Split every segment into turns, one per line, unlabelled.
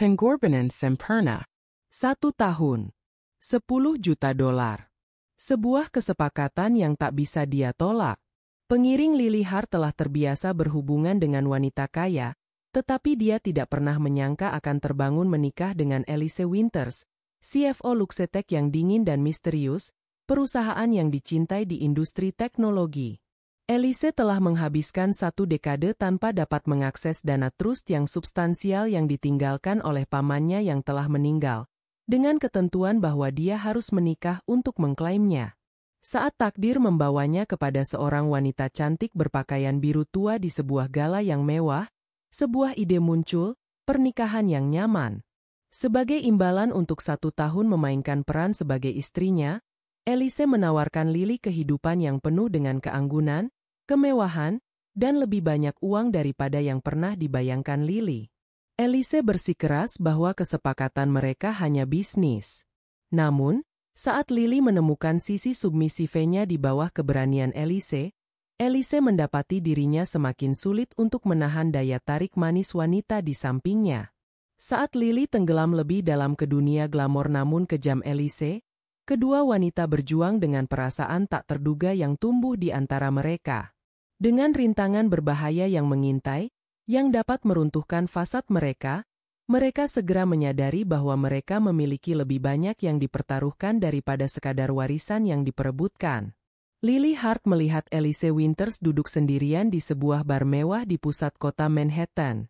Pengorbanan sempurna. 1 tahun. 10 juta dolar. Sebuah kesepakatan yang tak bisa dia tolak. Pengiring Lily Hart telah terbiasa berhubungan dengan wanita kaya, tetapi dia tidak pernah menyangka akan terbangun menikah dengan Elise Winters, CFO Luxetech yang dingin dan misterius, perusahaan yang dicintai di industri teknologi. Elise telah menghabiskan 1 dekade tanpa dapat mengakses dana trust yang substansial yang ditinggalkan oleh pamannya yang telah meninggal, dengan ketentuan bahwa dia harus menikah untuk mengklaimnya. Saat takdir membawanya kepada seorang wanita cantik berpakaian biru tua di sebuah gala yang mewah, sebuah ide muncul, pernikahan yang nyaman. Sebagai imbalan untuk 1 tahun memainkan peran sebagai istrinya, Elise menawarkan Lily kehidupan yang penuh dengan keanggunan, kemewahan, dan lebih banyak uang daripada yang pernah dibayangkan Lily. Elise bersikeras bahwa kesepakatan mereka hanya bisnis. Namun, saat Lily menemukan sisi submisifnya di bawah keberanian Elise, Elise mendapati dirinya semakin sulit untuk menahan daya tarik manis wanita di sampingnya. Saat Lily tenggelam lebih dalam ke dunia glamor namun kejam Elise, kedua wanita berjuang dengan perasaan tak terduga yang tumbuh di antara mereka. Dengan rintangan berbahaya yang mengintai, yang dapat meruntuhkan fasad mereka, mereka segera menyadari bahwa mereka memiliki lebih banyak yang dipertaruhkan daripada sekadar warisan yang diperebutkan. Lily Hart melihat Elise Winters duduk sendirian di sebuah bar mewah di pusat kota Manhattan.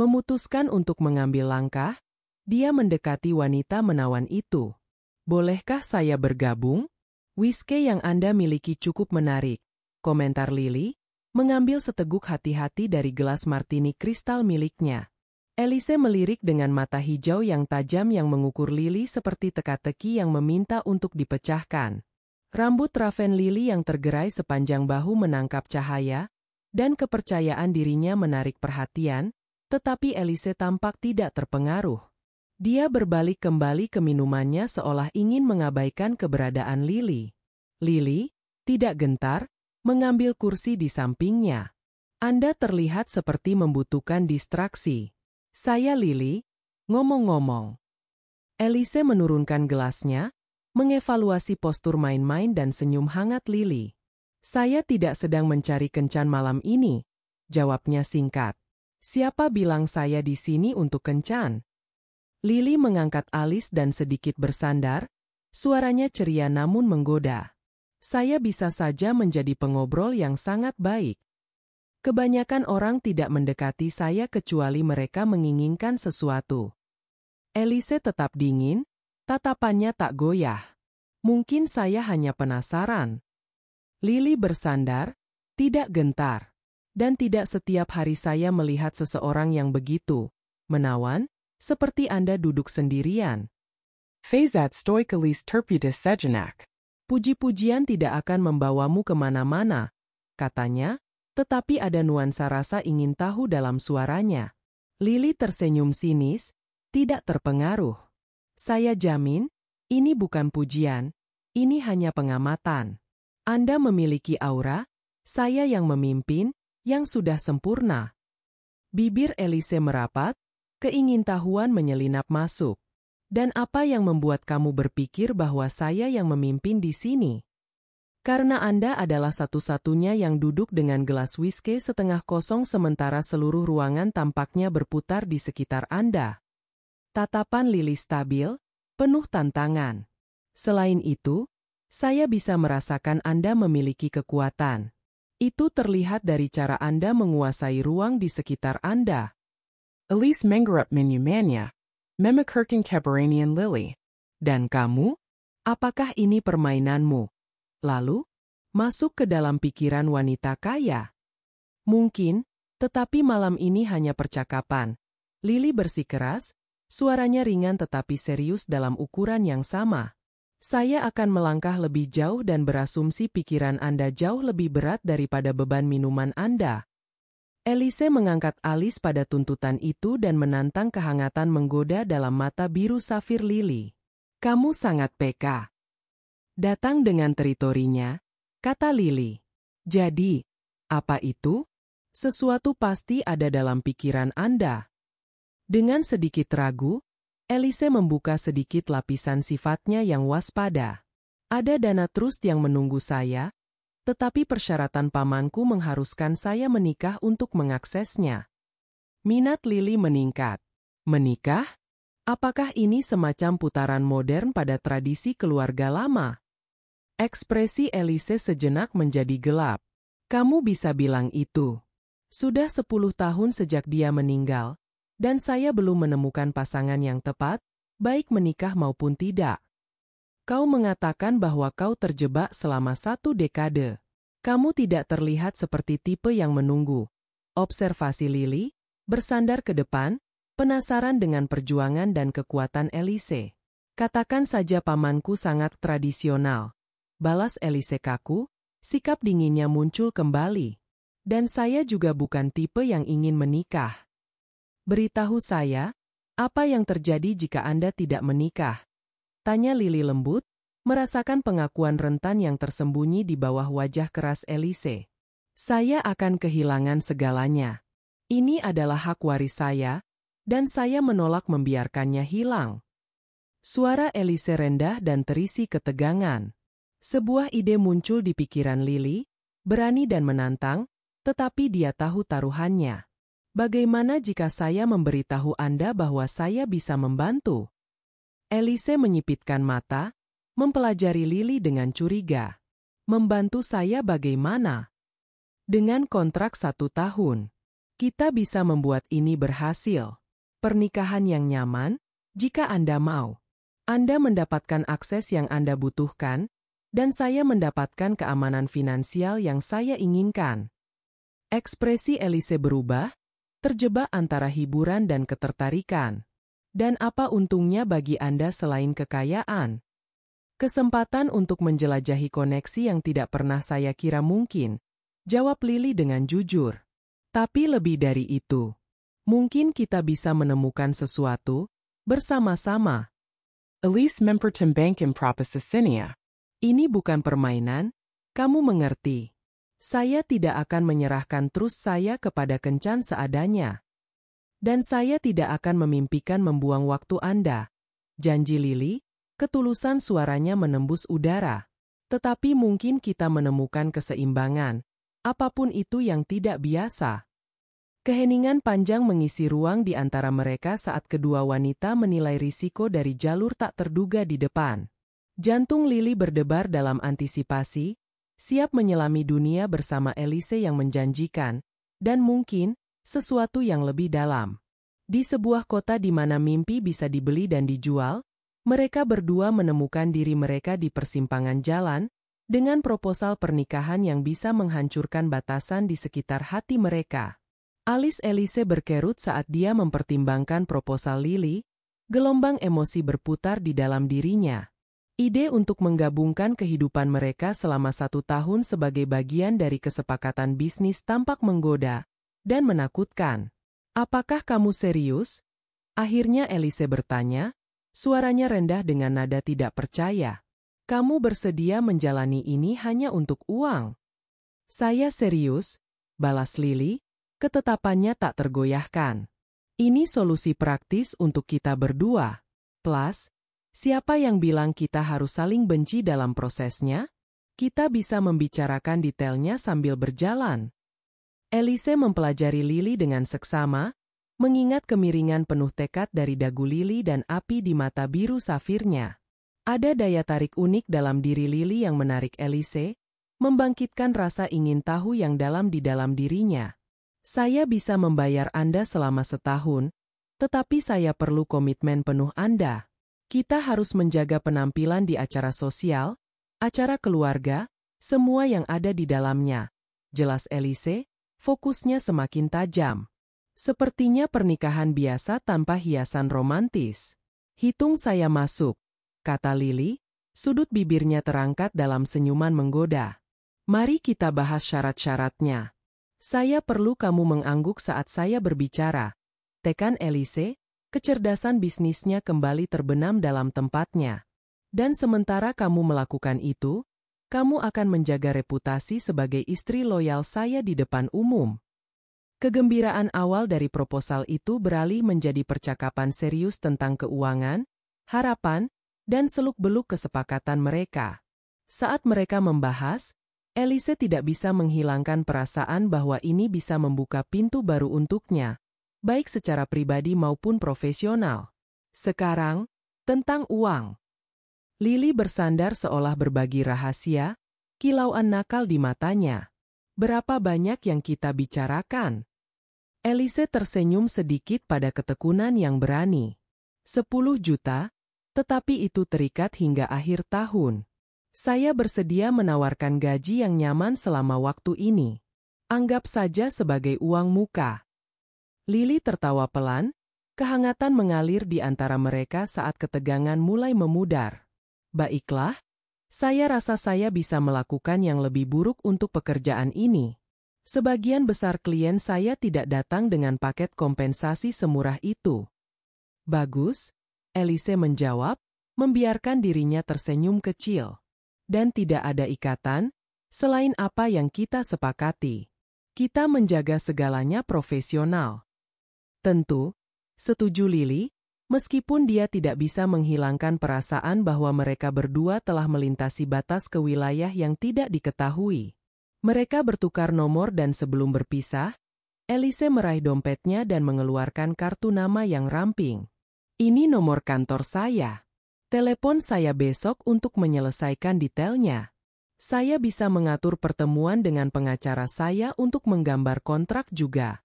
Memutuskan untuk mengambil langkah, dia mendekati wanita menawan itu. "Bolehkah saya bergabung? Whiskey yang Anda miliki cukup menarik," komentar Lily, mengambil seteguk hati-hati dari gelas martini kristal miliknya. Elise melirik dengan mata hijau yang tajam yang mengukur Lily seperti teka-teki yang meminta untuk dipecahkan. Rambut raven Lily yang tergerai sepanjang bahu menangkap cahaya, dan kepercayaan dirinya menarik perhatian, tetapi Elise tampak tidak terpengaruh. Dia berbalik kembali ke minumannya seolah ingin mengabaikan keberadaan Lily. Lily, tidak gentar, mengambil kursi di sampingnya. "Anda terlihat seperti membutuhkan distraksi." "Saya Lily, ngomong-ngomong." Elise menurunkan gelasnya, mengevaluasi postur main-main dan senyum hangat Lily. "Saya tidak sedang mencari kencan malam ini," jawabnya singkat. "Siapa bilang saya di sini untuk kencan?" Lily mengangkat alis dan sedikit bersandar, suaranya ceria namun menggoda. "Saya bisa saja menjadi pengobrol yang sangat baik. Kebanyakan orang tidak mendekati saya kecuali mereka menginginkan sesuatu." Elise tetap dingin, tatapannya tak goyah. "Mungkin saya hanya penasaran." Lily bersandar, "Tidak gentar. Dan tidak setiap hari saya melihat seseorang yang begitu menawan, seperti Anda duduk sendirian." "Faizat stoikalis terpidis sejenak." "Puji-pujian tidak akan membawamu kemana-mana," katanya, tetapi ada nuansa rasa ingin tahu dalam suaranya. Lily tersenyum sinis, tidak terpengaruh. "Saya jamin, ini bukan pujian, ini hanya pengamatan. Anda memiliki aura, saya yang memimpin, yang sudah sempurna." Bibir Elise merapat, keingintahuan menyelinap masuk. "Dan apa yang membuat kamu berpikir bahwa saya yang memimpin di sini?" "Karena Anda adalah satu-satunya yang duduk dengan gelas whiskey setengah kosong sementara seluruh ruangan tampaknya berputar di sekitar Anda." Tatapan Lily stabil, penuh tantangan. "Selain itu, saya bisa merasakan Anda memiliki kekuatan. Itu terlihat dari cara Anda menguasai ruang di sekitar Anda." "Elise menggerak menyumanya, memekirkan keberanian Lily." "Dan kamu? Apakah ini permainanmu? Lalu, masuk ke dalam pikiran wanita kaya?" "Mungkin, tetapi malam ini hanya percakapan." Lily bersikeras, suaranya ringan tetapi serius dalam ukuran yang sama. "Saya akan melangkah lebih jauh dan berasumsi pikiran Anda jauh lebih berat daripada beban minuman Anda." Elise mengangkat alis pada tuntutan itu dan menantang kehangatan menggoda dalam mata biru safir Lily. "Kamu sangat peka." "Datang dengan teritorinya," kata Lily. "Jadi, apa itu? Sesuatu pasti ada dalam pikiran Anda." Dengan sedikit ragu, Elise membuka sedikit lapisan sifatnya yang waspada. Ada dana trust yang menunggu saya, tetapi persyaratan pamanku mengharuskan saya menikah untuk mengaksesnya. Minat Lily meningkat. Menikah? Apakah ini semacam putaran modern pada tradisi keluarga lama? Ekspresi Elise sejenak menjadi gelap. Kamu bisa bilang itu. Sudah 10 tahun sejak dia meninggal, dan saya belum menemukan pasangan yang tepat, baik menikah maupun tidak. Kau mengatakan bahwa kau terjebak selama 1 dekade. Kamu tidak terlihat seperti tipe yang menunggu. Observasi Lily, bersandar ke depan, penasaran dengan perjuangan dan kekuatan Elise. Katakan saja pamanku sangat tradisional. Balas Elise kaku, sikap dinginnya muncul kembali. Dan saya juga bukan tipe yang ingin menikah. Beritahu saya, apa yang terjadi jika Anda tidak menikah? Tanya Lily lembut, merasakan pengakuan rentan yang tersembunyi di bawah wajah keras Elise. Saya akan kehilangan segalanya. Ini adalah hak waris saya, dan saya menolak membiarkannya hilang. Suara Elise rendah dan terisi ketegangan. Sebuah ide muncul di pikiran Lily, berani dan menantang, tetapi dia tahu taruhannya. Bagaimana jika saya memberitahu Anda bahwa saya bisa membantu? Elise menyipitkan mata, mempelajari Lily dengan curiga. Membantu saya bagaimana? Dengan kontrak 1 tahun. Kita bisa membuat ini berhasil. Pernikahan yang nyaman, jika Anda mau. Anda mendapatkan akses yang Anda butuhkan, dan saya mendapatkan keamanan finansial yang saya inginkan. Ekspresi Elise berubah, terjebak antara hiburan dan ketertarikan. Dan apa untungnya bagi Anda selain kekayaan? Kesempatan untuk menjelajahi koneksi yang tidak pernah saya kira mungkin, jawab Lily dengan jujur. Tapi lebih dari itu. Mungkin kita bisa menemukan sesuatu bersama-sama. Elise Memperton Bank Improvisasinia. Ini bukan permainan, kamu mengerti. Saya tidak akan menyerahkan trust saya kepada kencan seadanya. Dan saya tidak akan memimpikan membuang waktu Anda. Janji Lily, ketulusan suaranya menembus udara. Tetapi mungkin kita menemukan keseimbangan, apapun itu yang tidak biasa. Keheningan panjang mengisi ruang di antara mereka saat kedua wanita menilai risiko dari jalur tak terduga di depan. Jantung Lily berdebar dalam antisipasi, siap menyelami dunia bersama Elise yang menjanjikan, dan mungkin, sesuatu yang lebih dalam. Di sebuah kota di mana mimpi bisa dibeli dan dijual, mereka berdua menemukan diri mereka di persimpangan jalan, dengan proposal pernikahan yang bisa menghancurkan batasan di sekitar hati mereka. Alis Elise berkerut saat dia mempertimbangkan proposal Lily, gelombang emosi berputar di dalam dirinya. Ide untuk menggabungkan kehidupan mereka selama 1 tahun sebagai bagian dari kesepakatan bisnis tampak menggoda dan menakutkan. Apakah kamu serius? Akhirnya Elise bertanya, suaranya rendah dengan nada tidak percaya. Kamu bersedia menjalani ini hanya untuk uang? Saya serius, balas Lily. Ketetapannya tak tergoyahkan. Ini solusi praktis untuk kita berdua. Plus, siapa yang bilang kita harus saling benci dalam prosesnya? Kita bisa membicarakan detailnya sambil berjalan. Elise mempelajari Lily dengan seksama, mengingat kemiringan penuh tekad dari dagu Lily dan api di mata biru safirnya. Ada daya tarik unik dalam diri Lily yang menarik Elise, membangkitkan rasa ingin tahu yang dalam di dalam dirinya. Saya bisa membayar Anda selama 1 tahun, tetapi saya perlu komitmen penuh Anda. Kita harus menjaga penampilan di acara sosial, acara keluarga, semua yang ada di dalamnya. Jelas Elise, fokusnya semakin tajam. Sepertinya pernikahan biasa tanpa hiasan romantis. Hitung saya masuk, kata Lily, sudut bibirnya terangkat dalam senyuman menggoda. Mari kita bahas syarat-syaratnya. Saya perlu kamu mengangguk saat saya berbicara. Tekan Elise, kecerdasan bisnisnya kembali terbenam dalam tempatnya. Dan sementara kamu melakukan itu, kamu akan menjaga reputasi sebagai istri loyal saya di depan umum. Kegembiraan awal dari proposal itu beralih menjadi percakapan serius tentang keuangan, harapan, dan seluk-beluk kesepakatan mereka. Saat mereka membahas, Elise tidak bisa menghilangkan perasaan bahwa ini bisa membuka pintu baru untuknya, baik secara pribadi maupun profesional. Sekarang, tentang uang. Lily bersandar seolah berbagi rahasia, kilauan nakal di matanya. Berapa banyak yang kita bicarakan? Elise tersenyum sedikit pada ketekunan yang berani. 10 juta, tetapi itu terikat hingga akhir tahun. Saya bersedia menawarkan gaji yang nyaman selama waktu ini. Anggap saja sebagai uang muka. Lily tertawa pelan, kehangatan mengalir di antara mereka saat ketegangan mulai memudar. Baiklah, saya rasa saya bisa melakukan yang lebih buruk untuk pekerjaan ini. Sebagian besar klien saya tidak datang dengan paket kompensasi semurah itu. Bagus, Elise menjawab, membiarkan dirinya tersenyum kecil. Dan tidak ada ikatan, selain apa yang kita sepakati. Kita menjaga segalanya profesional. Tentu, setuju Lily, meskipun dia tidak bisa menghilangkan perasaan bahwa mereka berdua telah melintasi batas ke wilayah yang tidak diketahui. Mereka bertukar nomor dan sebelum berpisah, Elise meraih dompetnya dan mengeluarkan kartu nama yang ramping. Ini nomor kantor saya. Telepon saya besok untuk menyelesaikan detailnya. Saya bisa mengatur pertemuan dengan pengacara saya untuk menggambar kontrak juga.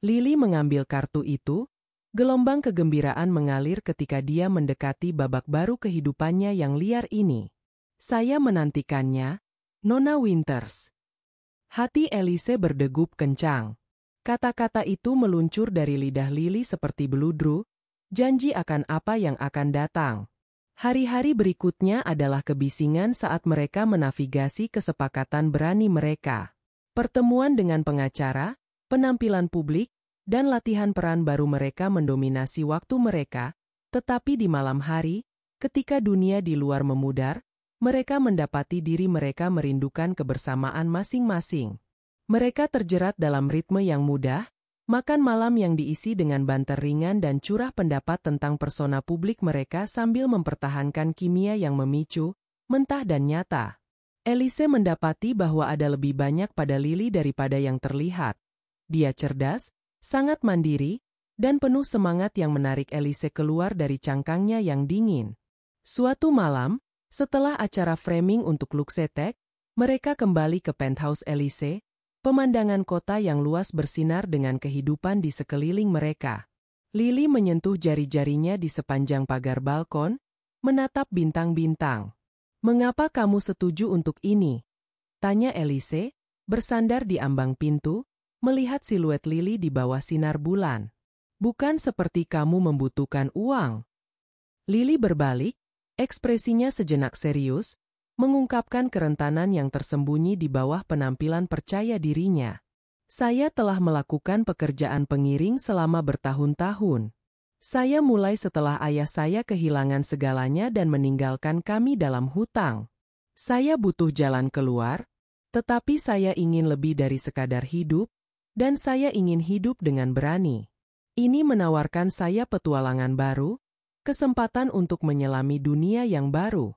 Lily mengambil kartu itu, gelombang kegembiraan mengalir ketika dia mendekati babak baru kehidupannya yang liar ini. Saya menantikannya, Nona Winters. Hati Elise berdegup kencang. Kata-kata itu meluncur dari lidah Lily seperti beludru, janji akan apa yang akan datang. Hari-hari berikutnya adalah kebisingan saat mereka menavigasi kesepakatan berani mereka. Pertemuan dengan pengacara, penampilan publik, dan latihan peran baru mereka mendominasi waktu mereka, tetapi di malam hari, ketika dunia di luar memudar, mereka mendapati diri mereka merindukan kebersamaan masing-masing. Mereka terjerat dalam ritme yang mudah, makan malam yang diisi dengan banter ringan dan curah pendapat tentang persona publik mereka sambil mempertahankan kimia yang memicu, mentah dan nyata. Elise mendapati bahwa ada lebih banyak pada Lily daripada yang terlihat. Dia cerdas, sangat mandiri, dan penuh semangat yang menarik Elise keluar dari cangkangnya yang dingin. Suatu malam, setelah acara framing untuk Luxetech, mereka kembali ke penthouse Elise, pemandangan kota yang luas bersinar dengan kehidupan di sekeliling mereka. Lily menyentuh jari-jarinya di sepanjang pagar balkon, menatap bintang-bintang. "Mengapa kamu setuju untuk ini?" tanya Elise, bersandar di ambang pintu, melihat siluet Lily di bawah sinar bulan. "Bukan seperti kamu membutuhkan uang." Lily berbalik, ekspresinya sejenak serius, mengungkapkan kerentanan yang tersembunyi di bawah penampilan percaya dirinya. "Saya telah melakukan pekerjaan pengiring selama bertahun-tahun. Saya mulai setelah ayah saya kehilangan segalanya dan meninggalkan kami dalam hutang. Saya butuh jalan keluar, tetapi saya ingin lebih dari sekadar hidup, dan saya ingin hidup dengan berani. Ini menawarkan saya petualangan baru, kesempatan untuk menyelami dunia yang baru.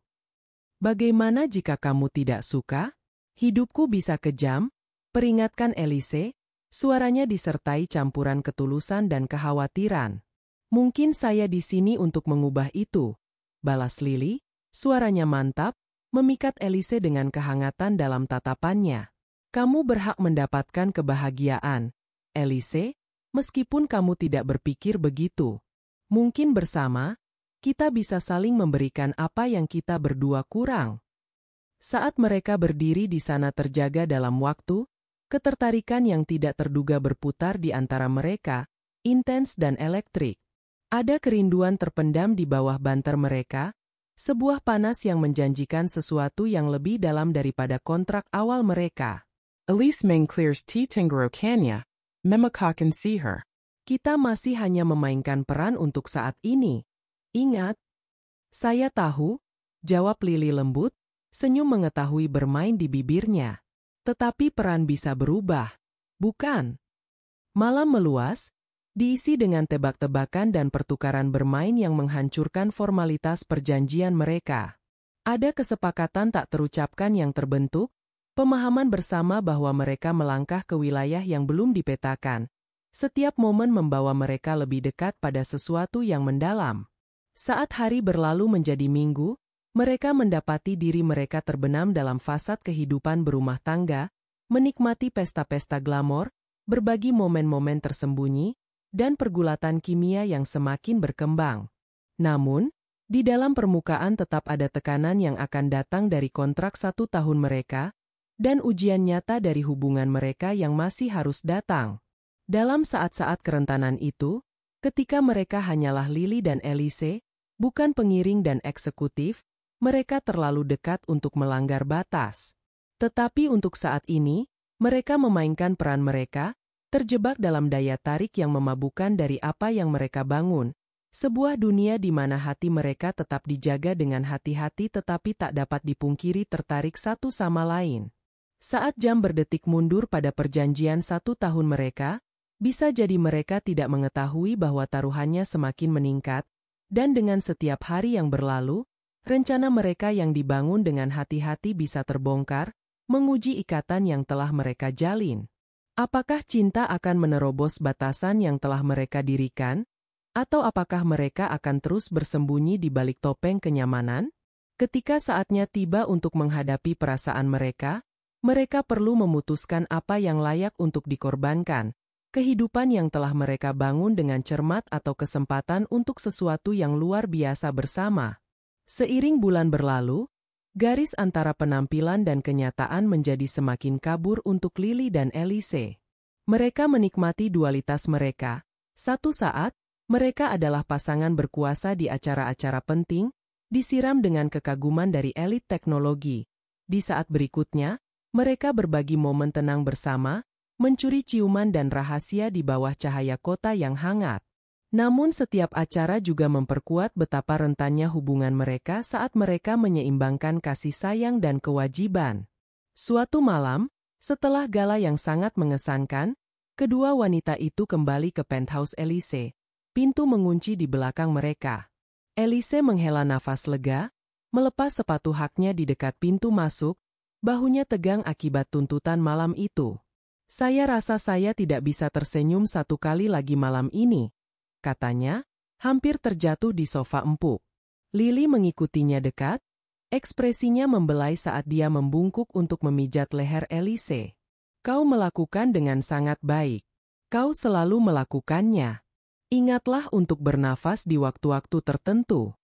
Bagaimana jika kamu tidak suka? Hidupku bisa kejam," peringatkan Elise, suaranya disertai campuran ketulusan dan kekhawatiran. "Mungkin saya di sini untuk mengubah itu," balas Lily, suaranya mantap, memikat Elise dengan kehangatan dalam tatapannya. "Kamu berhak mendapatkan kebahagiaan, Elise, meskipun kamu tidak berpikir begitu. Mungkin bersama, kita bisa saling memberikan apa yang kita berdua kurang." Saat mereka berdiri di sana terjaga dalam waktu, ketertarikan yang tidak terduga berputar di antara mereka, intens dan elektrik. Ada kerinduan terpendam di bawah banter mereka, sebuah panas yang menjanjikan sesuatu yang lebih dalam daripada kontrak awal mereka. "Elise Meng clears T. Tenggorokannya, Memeka can see her." "Kita masih hanya memainkan peran untuk saat ini. Ingat." "Saya tahu," jawab Lily lembut, senyum mengetahui bermain di bibirnya. "Tetapi peran bisa berubah, bukan?" Malam meluas, diisi dengan tebak-tebakan dan pertukaran bermain yang menghancurkan formalitas perjanjian mereka. Ada kesepakatan tak terucapkan yang terbentuk, pemahaman bersama bahwa mereka melangkah ke wilayah yang belum dipetakan. Setiap momen membawa mereka lebih dekat pada sesuatu yang mendalam. Saat hari berlalu menjadi minggu, mereka mendapati diri mereka terbenam dalam fasad kehidupan berumah tangga, menikmati pesta-pesta glamor, berbagi momen-momen tersembunyi, dan pergulatan kimia yang semakin berkembang. Namun, di dalam permukaan tetap ada tekanan yang akan datang dari kontrak 1 tahun mereka, dan ujian nyata dari hubungan mereka yang masih harus datang. Dalam saat-saat kerentanan itu, ketika mereka hanyalah Lily dan Elise, bukan pengiring dan eksekutif, mereka terlalu dekat untuk melanggar batas. Tetapi untuk saat ini, mereka memainkan peran mereka, terjebak dalam daya tarik yang memabukkan dari apa yang mereka bangun. Sebuah dunia di mana hati mereka tetap dijaga dengan hati-hati tetapi tak dapat dipungkiri tertarik satu sama lain. Saat jam berdetik mundur pada perjanjian 1 tahun mereka, bisa jadi mereka tidak mengetahui bahwa taruhannya semakin meningkat, dan dengan setiap hari yang berlalu, rencana mereka yang dibangun dengan hati-hati bisa terbongkar, menguji ikatan yang telah mereka jalin. Apakah cinta akan menerobos batasan yang telah mereka dirikan? Atau apakah mereka akan terus bersembunyi di balik topeng kenyamanan? Ketika saatnya tiba untuk menghadapi perasaan mereka, mereka perlu memutuskan apa yang layak untuk dikorbankan, kehidupan yang telah mereka bangun dengan cermat atau kesempatan untuk sesuatu yang luar biasa bersama. Seiring bulan berlalu, garis antara penampilan dan kenyataan menjadi semakin kabur untuk Lily dan Elise. Mereka menikmati dualitas mereka. Satu saat, mereka adalah pasangan berkuasa di acara-acara penting, disiram dengan kekaguman dari elit teknologi. Di saat berikutnya, mereka berbagi momen tenang bersama, mencuri ciuman dan rahasia di bawah cahaya kota yang hangat. Namun setiap acara juga memperkuat betapa rentannya hubungan mereka saat mereka menyeimbangkan kasih sayang dan kewajiban. Suatu malam, setelah gala yang sangat mengesankan, kedua wanita itu kembali ke penthouse Elise. Pintu mengunci di belakang mereka. Elise menghela nafas lega, melepas sepatu haknya di dekat pintu masuk, bahunya tegang akibat tuntutan malam itu. Saya rasa saya tidak bisa tersenyum satu kali lagi malam ini, katanya, hampir terjatuh di sofa empuk. Lily mengikutinya dekat, ekspresinya membelai saat dia membungkuk untuk memijat leher Elise. Kau melakukan dengan sangat baik. Kau selalu melakukannya. Ingatlah untuk bernafas di waktu-waktu tertentu.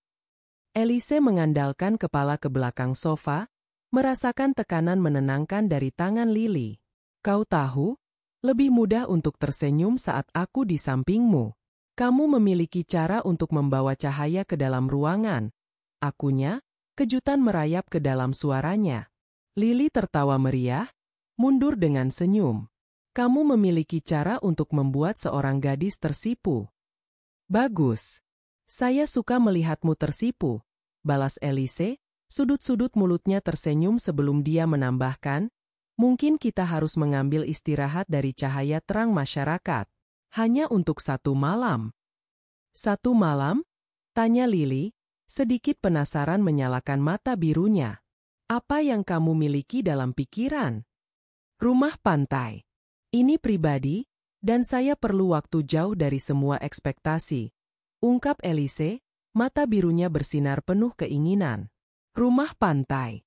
Elise mengandalkan kepala ke belakang sofa, merasakan tekanan menenangkan dari tangan Lily. Kau tahu, lebih mudah untuk tersenyum saat aku di sampingmu. Kamu memiliki cara untuk membawa cahaya ke dalam ruangan. Akunya, kejutan merayap ke dalam suaranya. Lily tertawa meriah, mundur dengan senyum. Kamu memiliki cara untuk membuat seorang gadis tersipu. Bagus. Saya suka melihatmu tersipu, balas Elise, sudut-sudut mulutnya tersenyum sebelum dia menambahkan, mungkin kita harus mengambil istirahat dari cahaya terang masyarakat. Hanya untuk 1 malam. 1 malam? Tanya Lily, sedikit penasaran menyalakan mata birunya. Apa yang kamu miliki dalam pikiran? Rumah pantai. Ini pribadi, dan saya perlu waktu jauh dari semua ekspektasi. Ungkap Elise, mata birunya bersinar penuh keinginan. Rumah pantai.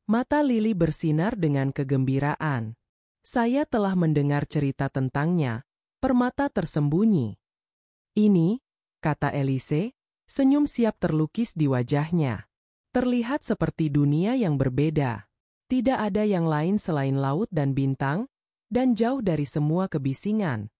Mata Lily bersinar dengan kegembiraan. Saya telah mendengar cerita tentangnya, permata tersembunyi. Ini, kata Elise, senyum siap terlukis di wajahnya. Terlihat seperti dunia yang berbeda. Tidak ada yang lain selain laut dan bintang, dan jauh dari semua kebisingan.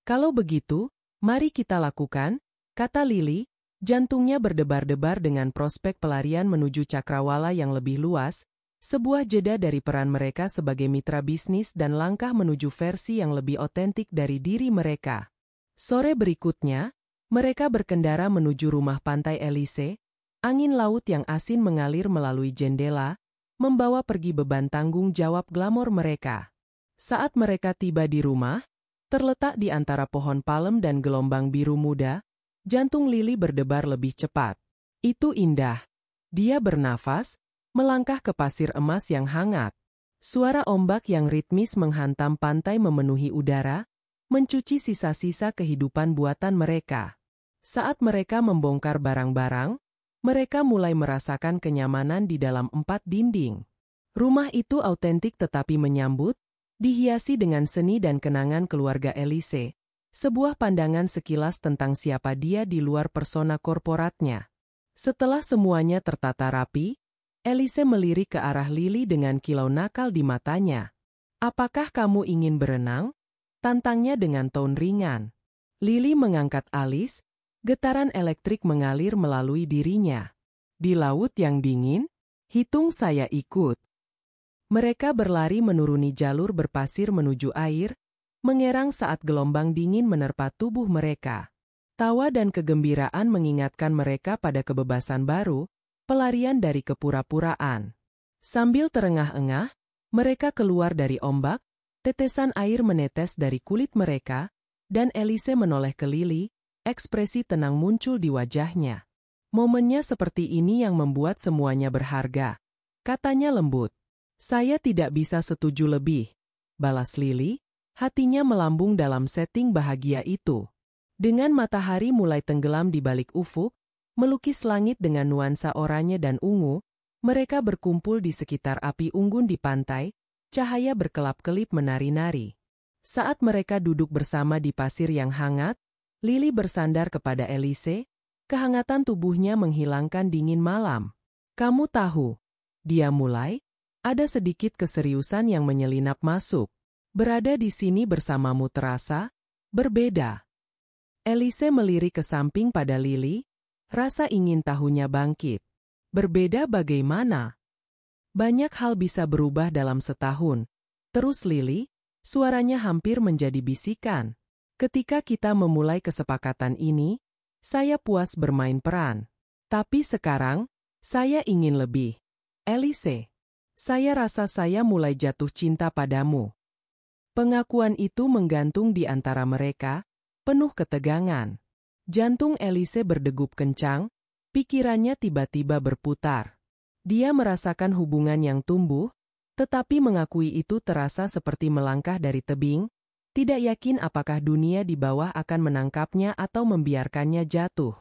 Kalau begitu, mari kita lakukan, kata Lily, jantungnya berdebar-debar dengan prospek pelarian menuju cakrawala yang lebih luas, sebuah jeda dari peran mereka sebagai mitra bisnis dan langkah menuju versi yang lebih otentik dari diri mereka. Sore berikutnya, mereka berkendara menuju rumah pantai Elise, angin laut yang asin mengalir melalui jendela, membawa pergi beban tanggung jawab glamor mereka. Saat mereka tiba di rumah, Terletak di antara pohon palem dan gelombang biru muda, jantung Lily berdebar lebih cepat. Itu indah. Dia bernafas, melangkah ke pasir emas yang hangat. Suara ombak yang ritmis menghantam pantai memenuhi udara, mencuci sisa-sisa kehidupan buatan mereka. Saat mereka membongkar barang-barang, mereka mulai merasakan kenyamanan di dalam 4 dinding. Rumah itu autentik tetapi menyambut, dihiasi dengan seni dan kenangan keluarga Elise, sebuah pandangan sekilas tentang siapa dia di luar persona korporatnya. Setelah semuanya tertata rapi, Elise melirik ke arah Lily dengan kilau nakal di matanya. "Apakah kamu ingin berenang?" tantangnya dengan tone ringan. Lily mengangkat alis, getaran elektrik mengalir melalui dirinya. "Di laut yang dingin? Hitung saya ikut." Mereka berlari menuruni jalur berpasir menuju air, mengerang saat gelombang dingin menerpa tubuh mereka. Tawa dan kegembiraan mengingatkan mereka pada kebebasan baru, pelarian dari kepura-puraan. Sambil terengah-engah, mereka keluar dari ombak, tetesan air menetes dari kulit mereka, dan Elise menoleh ke Lily, ekspresi tenang muncul di wajahnya. "Momennya seperti ini yang membuat semuanya berharga," katanya lembut. "Saya tidak bisa setuju lebih," balas Lily, hatinya melambung dalam setting bahagia itu. Dengan matahari mulai tenggelam di balik ufuk, melukis langit dengan nuansa oranye dan ungu, mereka berkumpul di sekitar api unggun di pantai, cahaya berkelap-kelip menari-nari. Saat mereka duduk bersama di pasir yang hangat, Lily bersandar kepada Elise, kehangatan tubuhnya menghilangkan dingin malam. "Kamu tahu," dia mulai, "ada sedikit keseriusan yang menyelinap masuk. Berada di sini bersamamu terasa berbeda." Elise melirik ke samping pada Lily, rasa ingin tahunya bangkit. "Berbeda bagaimana?" "Banyak hal bisa berubah dalam setahun," terus Lily, suaranya hampir menjadi bisikan. "Ketika kita memulai kesepakatan ini, saya puas bermain peran. Tapi sekarang, saya ingin lebih. Elise, saya rasa saya mulai jatuh cinta padamu." Pengakuan itu menggantung di antara mereka, penuh ketegangan. Jantung Elise berdegup kencang, pikirannya tiba-tiba berputar. Dia merasakan hubungan yang tumbuh, tetapi mengakui itu terasa seperti melangkah dari tebing, tidak yakin apakah dunia di bawah akan menangkapnya atau membiarkannya jatuh.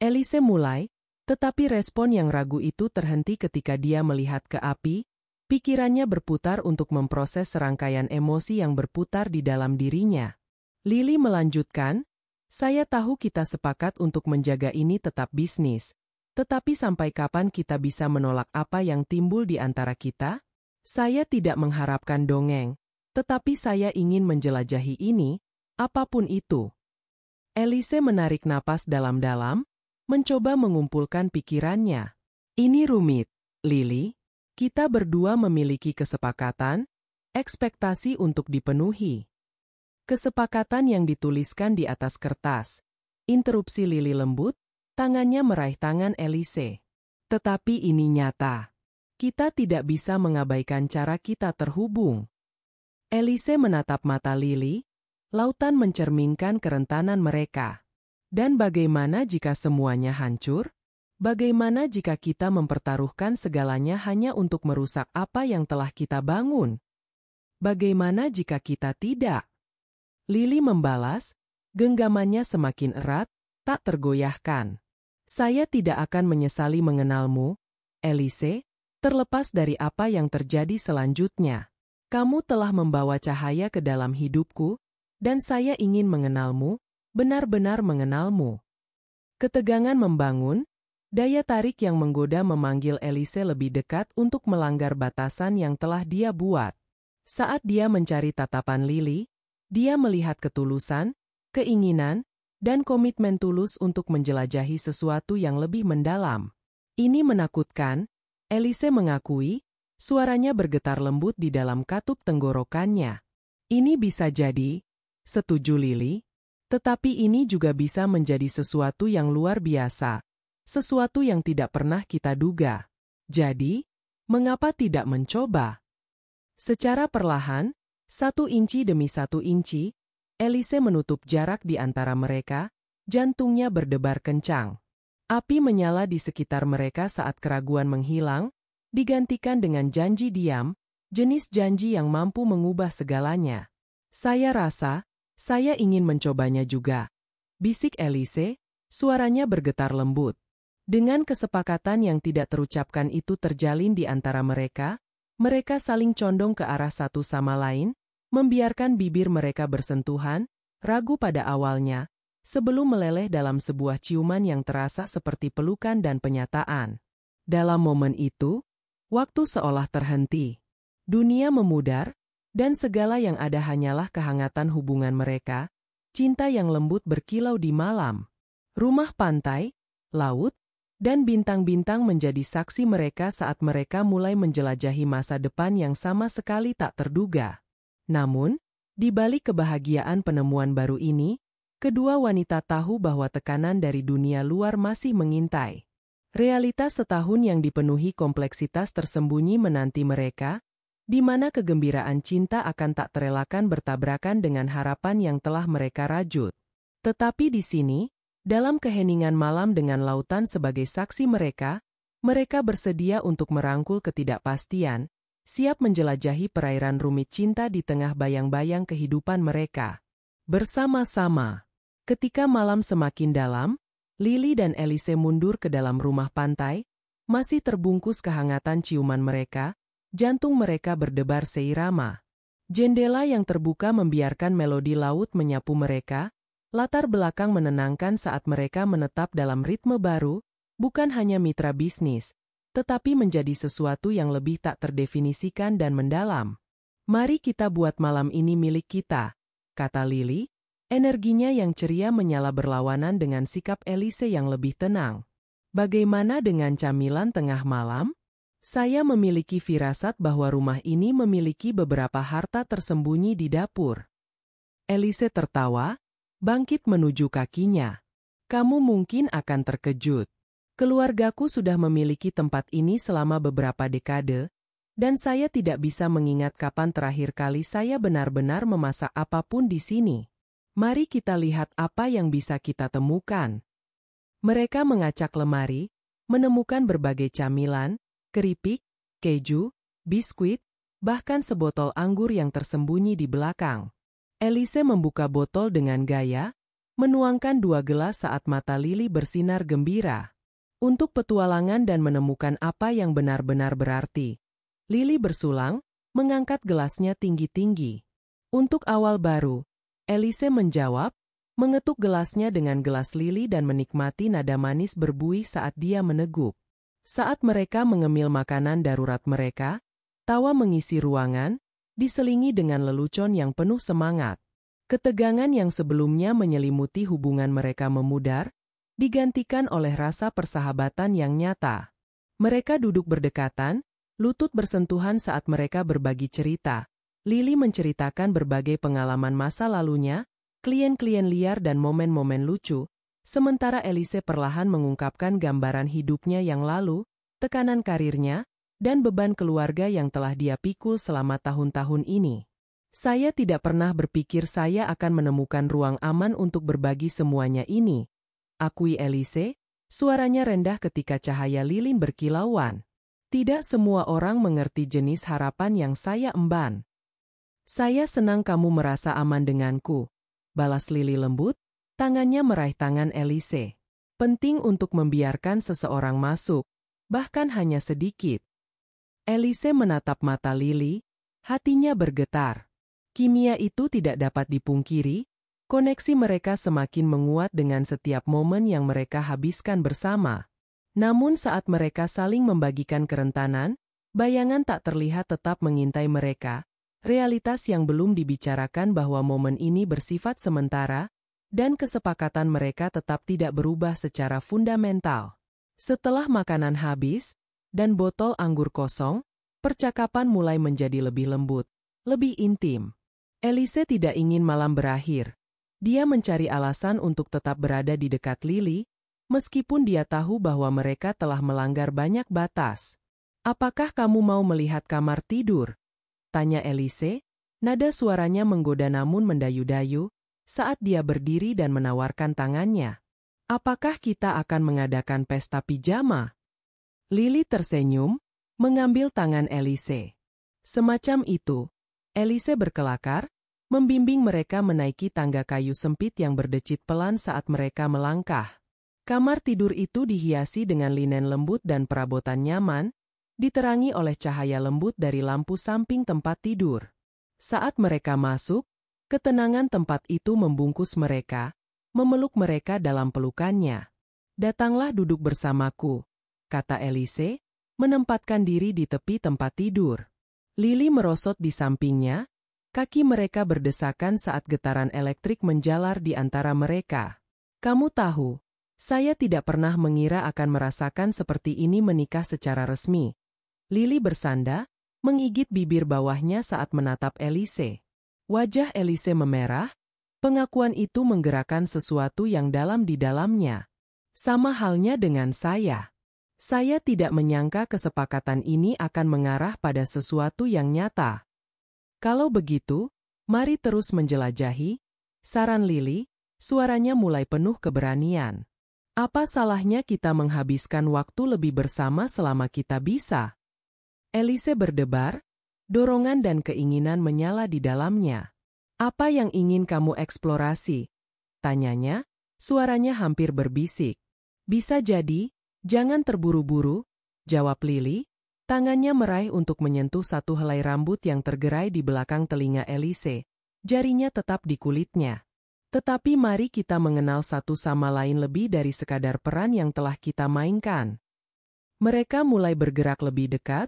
Elise mulai, tetapi respon yang ragu itu terhenti ketika dia melihat ke api, pikirannya berputar untuk memproses serangkaian emosi yang berputar di dalam dirinya. Lily melanjutkan, "Saya tahu kita sepakat untuk menjaga ini tetap bisnis, tetapi sampai kapan kita bisa menolak apa yang timbul di antara kita? Saya tidak mengharapkan dongeng, tetapi saya ingin menjelajahi ini, apapun itu." Elise menarik napas dalam-dalam, mencoba mengumpulkan pikirannya. "Ini rumit, Lily. Kita berdua memiliki kesepakatan, ekspektasi untuk dipenuhi." "Kesepakatan yang dituliskan di atas kertas," interupsi Lily lembut, tangannya meraih tangan Elise. "Tetapi ini nyata. Kita tidak bisa mengabaikan cara kita terhubung." Elise menatap mata Lily, lautan mencerminkan kerentanan mereka. "Dan bagaimana jika semuanya hancur? Bagaimana jika kita mempertaruhkan segalanya hanya untuk merusak apa yang telah kita bangun? Bagaimana jika kita tidak?" Lily membalas, genggamannya semakin erat, tak tergoyahkan. "Saya tidak akan menyesali mengenalmu, Elise, terlepas dari apa yang terjadi selanjutnya. Kamu telah membawa cahaya ke dalam hidupku, dan saya ingin mengenalmu, benar-benar mengenalmu." Ketegangan membangun, daya tarik yang menggoda memanggil Elise lebih dekat untuk melanggar batasan yang telah dia buat. Saat dia mencari tatapan Lily, dia melihat ketulusan, keinginan, dan komitmen tulus untuk menjelajahi sesuatu yang lebih mendalam. "Ini menakutkan," Elise mengakui, suaranya bergetar lembut di dalam katup tenggorokannya. "Ini bisa jadi," setuju Lily, "tetapi ini juga bisa menjadi sesuatu yang luar biasa, sesuatu yang tidak pernah kita duga. Jadi, mengapa tidak mencoba?" Secara perlahan, 1 inci demi 1 inci, Elise menutup jarak di antara mereka, jantungnya berdebar kencang. Api menyala di sekitar mereka saat keraguan menghilang, digantikan dengan janji diam, jenis janji yang mampu mengubah segalanya. Saya rasa, saya ingin mencobanya juga, bisik Elise, suaranya bergetar lembut. Dengan kesepakatan yang tidak terucapkan itu terjalin di antara mereka saling condong ke arah satu sama lain, membiarkan bibir mereka bersentuhan, ragu pada awalnya, sebelum meleleh dalam sebuah ciuman yang terasa seperti pelukan dan penyataan. Dalam momen itu, waktu seolah terhenti. Dunia memudar, dan segala yang ada hanyalah kehangatan hubungan mereka, cinta yang lembut berkilau di malam. Rumah pantai, laut, dan bintang-bintang menjadi saksi mereka saat mereka mulai menjelajahi masa depan yang sama sekali tak terduga. Namun, di balik kebahagiaan penemuan baru ini, kedua wanita tahu bahwa tekanan dari dunia luar masih mengintai. Realitas setahun yang dipenuhi kompleksitas tersembunyi menanti mereka, di mana kegembiraan cinta akan tak terelakkan bertabrakan dengan harapan yang telah mereka rajut. Tetapi di sini, dalam keheningan malam dengan lautan sebagai saksi mereka bersedia untuk merangkul ketidakpastian, siap menjelajahi perairan rumit cinta di tengah bayang-bayang kehidupan mereka. Bersama-sama. Ketika malam semakin dalam, Lily dan Elise mundur ke dalam rumah pantai, masih terbungkus kehangatan ciuman mereka, jantung mereka berdebar seirama. Jendela yang terbuka membiarkan melodi laut menyapu mereka, latar belakang menenangkan saat mereka menetap dalam ritme baru, bukan hanya mitra bisnis, tetapi menjadi sesuatu yang lebih tak terdefinisikan dan mendalam. Mari kita buat malam ini milik kita, kata Lily, energinya yang ceria menyala berlawanan dengan sikap Elise yang lebih tenang. Bagaimana dengan camilan tengah malam? Saya memiliki firasat bahwa rumah ini memiliki beberapa harta tersembunyi di dapur. Elise tertawa, bangkit menuju kakinya. Kamu mungkin akan terkejut. Keluargaku sudah memiliki tempat ini selama beberapa dekade, dan saya tidak bisa mengingat kapan terakhir kali saya benar-benar memasak apapun di sini. Mari kita lihat apa yang bisa kita temukan. Mereka mengacak lemari, menemukan berbagai camilan, keripik, keju, biskuit, bahkan sebotol anggur yang tersembunyi di belakang. Elise membuka botol dengan gaya, menuangkan 2 gelas saat mata Lily bersinar gembira. Untuk petualangan dan menemukan apa yang benar-benar berarti, Lily bersulang, mengangkat gelasnya tinggi-tinggi. Untuk awal baru, Elise menjawab, mengetuk gelasnya dengan gelas Lily dan menikmati nada manis berbuih saat dia meneguk. Saat mereka mengemil makanan darurat mereka, tawa mengisi ruangan, diselingi dengan lelucon yang penuh semangat. Ketegangan yang sebelumnya menyelimuti hubungan mereka memudar, digantikan oleh rasa persahabatan yang nyata. Mereka duduk berdekatan, lutut bersentuhan saat mereka berbagi cerita. Lily menceritakan berbagai pengalaman masa lalunya, klien-klien liar dan momen-momen lucu, sementara Elise perlahan mengungkapkan gambaran hidupnya yang lalu, tekanan karirnya, dan beban keluarga yang telah dia pikul selama tahun-tahun ini. Saya tidak pernah berpikir saya akan menemukan ruang aman untuk berbagi semuanya ini, akui Elise, suaranya rendah ketika cahaya lilin berkilauan. Tidak semua orang mengerti jenis harapan yang saya emban. Saya senang kamu merasa aman denganku, balas Lily lembut, tangannya meraih tangan Elise. Penting untuk membiarkan seseorang masuk, bahkan hanya sedikit. Elise menatap mata Lily, hatinya bergetar. Kimia itu tidak dapat dipungkiri, koneksi mereka semakin menguat dengan setiap momen yang mereka habiskan bersama. Namun saat mereka saling membagikan kerentanan, bayangan tak terlihat tetap mengintai mereka, realitas yang belum dibicarakan bahwa momen ini bersifat sementara, dan kesepakatan mereka tetap tidak berubah secara fundamental. Setelah makanan habis, dan botol anggur kosong, percakapan mulai menjadi lebih lembut, lebih intim. Elise tidak ingin malam berakhir. Dia mencari alasan untuk tetap berada di dekat Lily, meskipun dia tahu bahwa mereka telah melanggar banyak batas. Apakah kamu mau melihat kamar tidur? Tanya Elise, Nada suaranya menggoda namun mendayu-dayu saat dia berdiri dan menawarkan tangannya. Apakah kita akan mengadakan pesta pijama? Lily tersenyum, mengambil tangan Elise. Semacam itu, Elise berkelakar, membimbing mereka menaiki tangga kayu sempit yang berdecit pelan saat mereka melangkah. Kamar tidur itu dihiasi dengan linen lembut dan perabotan nyaman, diterangi oleh cahaya lembut dari lampu samping tempat tidur. Saat mereka masuk, ketenangan tempat itu membungkus mereka, memeluk mereka dalam pelukannya. "Datanglah duduk bersamaku," kata Elise, menempatkan diri di tepi tempat tidur. Lily merosot di sampingnya, kaki mereka berdesakan saat getaran elektrik menjalar di antara mereka. "Kamu tahu, saya tidak pernah mengira akan merasakan seperti ini menikah secara resmi." Lily bersanda, menggigit bibir bawahnya saat menatap Elise. Wajah Elise memerah, pengakuan itu menggerakkan sesuatu yang dalam di dalamnya. Sama halnya dengan saya. Saya tidak menyangka kesepakatan ini akan mengarah pada sesuatu yang nyata. "Kalau begitu, mari terus menjelajahi," saran Lily, suaranya mulai penuh keberanian. "Apa salahnya kita menghabiskan waktu lebih bersama selama kita bisa?" Elise berdebar, dorongan dan keinginan menyala di dalamnya. "Apa yang ingin kamu eksplorasi?" tanyanya, suaranya hampir berbisik. "Bisa jadi, jangan terburu-buru," jawab Lily, tangannya meraih untuk menyentuh satu helai rambut yang tergerai di belakang telinga Elise, jarinya tetap di kulitnya. "Tetapi mari kita mengenal satu sama lain lebih dari sekadar peran yang telah kita mainkan." Mereka mulai bergerak lebih dekat,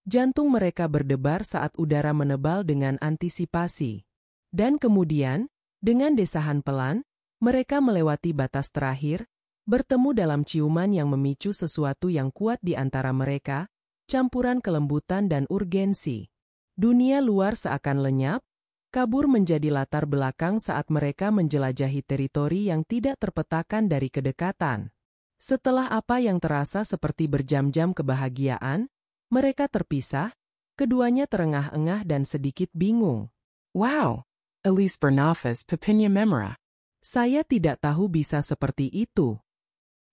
jantung mereka berdebar saat udara menebal dengan antisipasi. Dan kemudian, dengan desahan pelan, mereka melewati batas terakhir, bertemu dalam ciuman yang memicu sesuatu yang kuat di antara mereka, campuran kelembutan dan urgensi. Dunia luar seakan lenyap, kabur menjadi latar belakang saat mereka menjelajahi teritori yang tidak terpetakan dari kedekatan. Setelah apa yang terasa seperti berjam-jam kebahagiaan, mereka terpisah, keduanya terengah-engah dan sedikit bingung. "Wow, Elise bernafas pepinya memera." "Saya tidak tahu bisa seperti itu."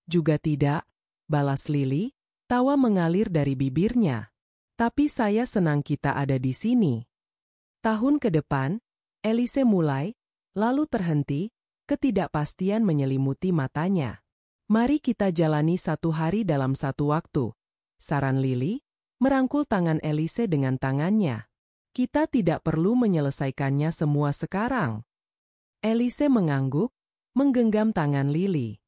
"Juga tidak," balas Lily, tawa mengalir dari bibirnya. "Tapi saya senang kita ada di sini." Tahun ke depan, Elise mulai, lalu terhenti, ketidakpastian menyelimuti matanya. "Mari kita jalani satu hari dalam satu waktu," saran Lily, merangkul tangan Elise dengan tangannya. "Kita tidak perlu menyelesaikannya semua sekarang." Elise mengangguk, menggenggam tangan Lily.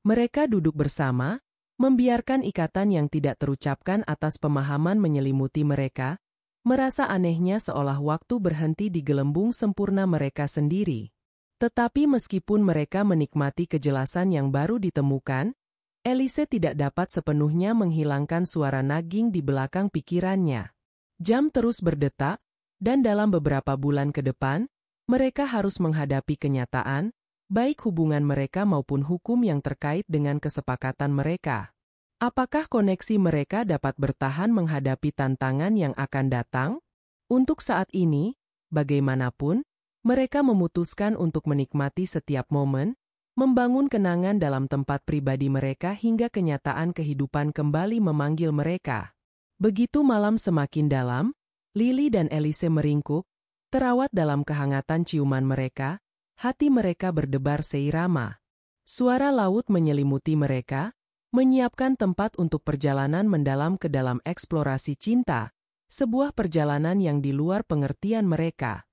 Mereka duduk bersama, membiarkan ikatan yang tidak terucapkan atas pemahaman menyelimuti mereka, merasa anehnya seolah waktu berhenti di gelembung sempurna mereka sendiri. Tetapi meskipun mereka menikmati kejelasan yang baru ditemukan, Elise tidak dapat sepenuhnya menghilangkan suara naging di belakang pikirannya. Jam terus berdetak, dan dalam beberapa bulan ke depan, mereka harus menghadapi kenyataan, baik hubungan mereka maupun hukum yang terkait dengan kesepakatan mereka. Apakah koneksi mereka dapat bertahan menghadapi tantangan yang akan datang? Untuk saat ini, bagaimanapun, mereka memutuskan untuk menikmati setiap momen, membangun kenangan dalam tempat pribadi mereka hingga kenyataan kehidupan kembali memanggil mereka. Begitu malam semakin dalam, Lily dan Elise meringkuk, terawat dalam kehangatan ciuman mereka, hati mereka berdebar seirama. Suara laut menyelimuti mereka, menyiapkan tempat untuk perjalanan mendalam ke dalam eksplorasi cinta, sebuah perjalanan yang di luar pengertian mereka.